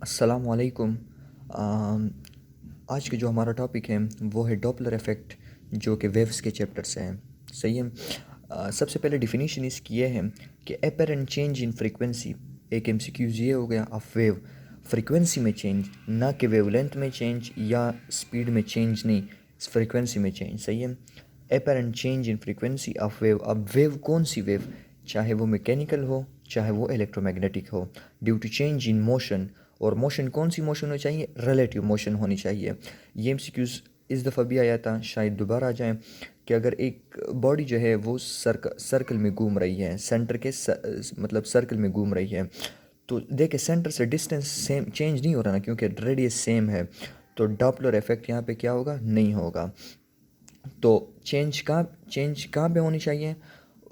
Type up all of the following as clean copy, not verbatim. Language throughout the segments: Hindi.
अस्सलामुअलैकुम। आज के जो हमारा टॉपिक है वो है डॉपलर इफ़ेक्ट, जो कि वेव्स के चैप्टर से है। सही है। सबसे पहले डिफिनीशन इसकी ये है कि एपरेंट चेंज इन फ्रीक्वेंसी। एक एमसीक्यूज ये हो गया, ऑफ वेव फ्रीक्वेंसी में चेंज, ना कि वेवलेंथ में चेंज या स्पीड में चेंज, नहीं, फ्रीक्वेंसी में चेंज। सही है। Apparent change in frequency of wave. अब वेव कौन सी वेव, चाहे वो मैकेनिकल हो चाहे वो इलेक्ट्रोमैग्नेटिक हो, due to change in motion. और मोशन कौन सी मोशन होनी चाहिए, रिलेटिव मोशन होनी चाहिए। ये एमसीक्यूज इस दफ़ा भी आया था, शायद दोबारा आ जाए, कि अगर एक बॉडी जो है वो सर्कल में घूम रही है, सेंटर के मतलब सर्कल में घूम रही है, तो देखे सेंटर से डिस्टेंस सेम चेंज नहीं हो रहा ना, क्योंकि रेडियस सेम है, तो डॉपलर इफेक्ट यहाँ पे क्या होगा, नहीं होगा। तो चेंज कहाँ पे होनी चाहिए,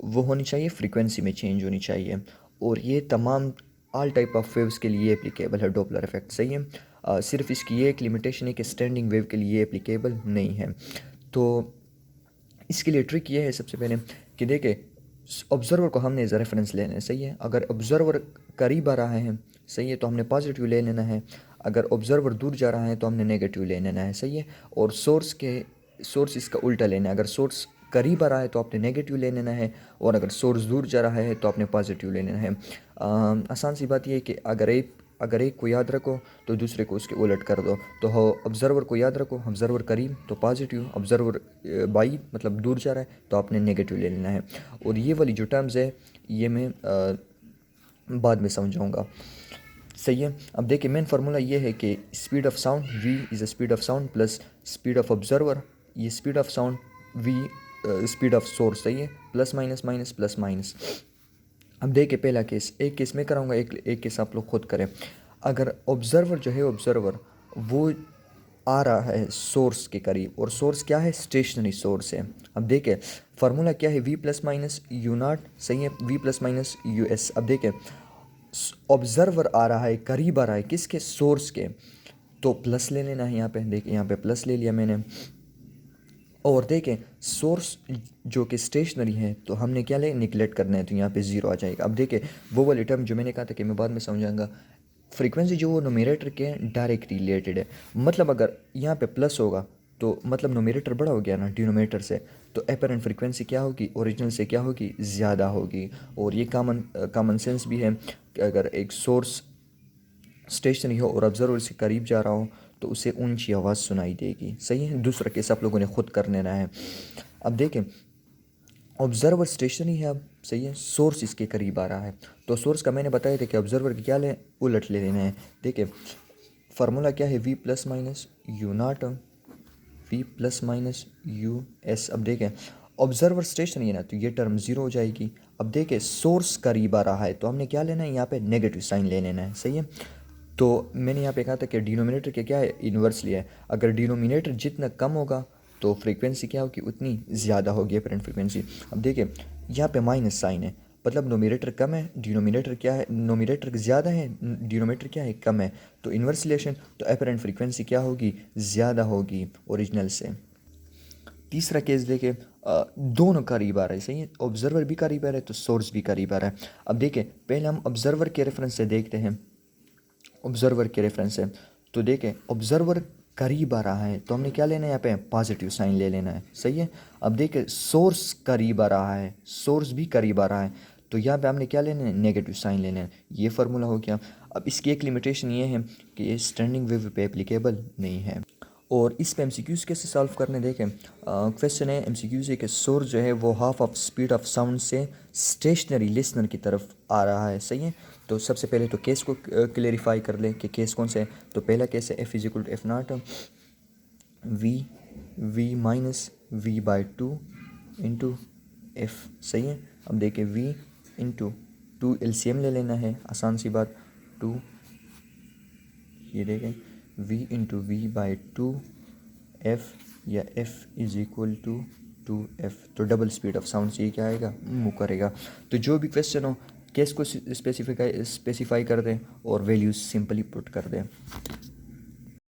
वो होनी चाहिए फ्रीक्वेंसी में चेंज होनी चाहिए। और ये तमाम ऑल टाइप ऑफ वेव्स के लिए एप्लीकेबल है डॉपलर इफेक्ट। सही है। सिर्फ इसकी ये एक लिमिटेशन है कि स्टैंडिंग वेव के लिए एप्लीकेबल नहीं है। तो इसके लिए ट्रिक ये है सबसे पहले कि देखें, ऑब्जर्वर को हमने एज रेफरेंस लेना है। सही है। अगर ऑब्जर्वर करीब आ रहा है, सही है, तो हमने पॉजिटिव ले लेना है। अगर ऑब्जर्वर दूर जा रहा है तो हमने नेगेटिव ले लेना है। सही है। और सोर्स इसका उल्टा लेना है। अगर सोर्स करीब आ रहा है तो आपने नेगेटिव ले लेना है, और अगर सोर्स दूर जा रहा है तो आपने पॉजिटिव ले लेना है। आसान सी बात यह है कि अगर एक को याद रखो तो दूसरे को उसके उलट कर दो। तो हो, ऑब्जर्वर को याद रखो, ऑब्जर्वर करीब तो पॉजिटिव, ऑब्जर्वर बाई मतलब दूर जा रहा है तो आपने नेगेटिव ले लेना है। और ये वाली जो टर्म्स है ये मैं बाद में समझाऊंगा। सही है। अब देखिए, मेन फार्मूला ये है कि speed of sound v is the speed of sound plus speed of observer, ये speed of sound v speed of source. सही है। Plus minus minus plus minus. अब देखिए, पहला केस, एक केस मैं कराऊंगा, एक केस आप लोग खुद करें। अगर ऑब्जर्वर जो है, ऑब्जर्वर वो आ रहा है सोर्स के करीब, और सोर्स क्या है, स्टेशनरी सोर्स है। अब देखिए, फार्मूला क्या है, v plus minus u naught. सही है। V plus minus u s. अब देखिए, ऑब्जर्वर आ रहा है, करीब आ रहा है किसके, सोर्स के, तो प्लस ले लेना है यहाँ पे। देखिए, यहाँ पे प्लस ले लिया मैंने। और देखें, सोर्स जो कि स्टेशनरी है तो हमने क्या ले, निगलेक्ट करना है, तो यहाँ पे ज़ीरो आ जाएगा। अब देखें, वो वाली टर्म जो मैंने कहा था कि मैं बाद में समझाऊंगा, फ्रीक्वेंसी जो वो नोमिनेटर के डायरेक्ट रिलेटेड है। मतलब अगर यहाँ पे प्लस होगा तो मतलब नोमिनेटर बड़ा हो गया ना डिनोमिनेटर से, तो एपरेंट फ्रीक्वेंसी क्या होगी, ओरिजिनल से क्या होगी, ज़्यादा होगी। और ये कॉमन सेंस भी है कि अगर एक सोर्स स्टेशनरी हो और ऑब्जर्वर इसके करीब जा रहा हो तो उसे ऊंची आवाज़ सुनाई देगी। सही है। दूसरा केस आप लोगों ने खुद कर लेना है। अब देखें, ऑब्जर्वर स्टेशनरी है, अब सही है, सोर्स इसके करीब आ रहा है, तो सोर्स का मैंने बताया था कि ऑब्जर्वर की क्या ले, उलट ले लेना है। देखिए, फार्मूला क्या है, v plus minus u naught, v plus minus u s. अब देखें, ऑब्जर्वर स्टेशनरी है ना, तो ये टर्म ज़ीरो हो जाएगी। अब देखें, सोर्स करीब आ रहा है तो हमने क्या लेना है, यहाँ पे नेगेटिव साइन ले लेना है। सही है। तो मैंने यहाँ पे कहा था कि डिनोमिनेटर के क्या है, इन्वर्स लिया है। अगर डिनोमिनेटर जितना कम होगा तो फ्रीक्वेंसी क्या होगी, उतनी ज़्यादा होगी एपरेंट फ्रीक्वेंसी। अब देखिए, यहाँ पे माइनस साइन है, मतलब नोमिनेटर कम है, डिनोमिनेटर क्या है, नोमिनेटर ज़्यादा है, डिनोमिनेटर क्या है, कम है। तो इन्वर्स रिलेशन, तो एपरेंट फ्रीक्वेंसी क्या होगी, ज़्यादा होगी ओरिजिनल से। तीसरा केस देखें, दोनों करीब आ रहे हैं। सही है। ऑब्जर्वर भी करीब आ रहा है तो सोर्स भी करीब आ रहा है। अब देखें, पहले हम ऑब्जर्वर के रेफरेंस से देखते हैं। ऑब्जर्वर के रेफरेंस है, तो देखें, ऑब्जर्वर करीब आ रहा है तो हमने क्या लेना है, यहाँ पे पॉजिटिव साइन ले लेना है। सही है। अब देखें, सोर्स करीब आ रहा है, सोर्स भी करीब आ रहा है, तो यहाँ पे हमने क्या लेना है, नेगेटिव साइन लेना है। ये फार्मूला हो गया। अब इसकी एक लिमिटेशन ये है कि ये स्टैंडिंग वेव पे एप्लीकेबल नहीं है। और इस पे एमसीक्यूज़ कैसे सॉल्व करने, देखें, क्वेश्चन है एमसीक्यूज़ है कि सोर्स जो है वो half of speed of sound से स्टेशनरी लिसनर की तरफ आ रहा है। सही है। तो सबसे पहले तो केस को क्लेरिफाई कर लें कि केस कौन सा है। तो पहला केस है f is equal to f naught v v minus v by two into f. सही है। अब देखिए, वी इंटू टू एलसीएम ले लेना है, आसान सी बात, टू, ये देखें, v into v by two f, या f is equal to two f. तो डबल स्पीड ऑफ साउंड से ये क्या आएगा, मूव करेगा। तो जो भी क्वेश्चन हो, केस को स्पेसिफाई कर दें और वैल्यूज सिंपली पुट कर दें।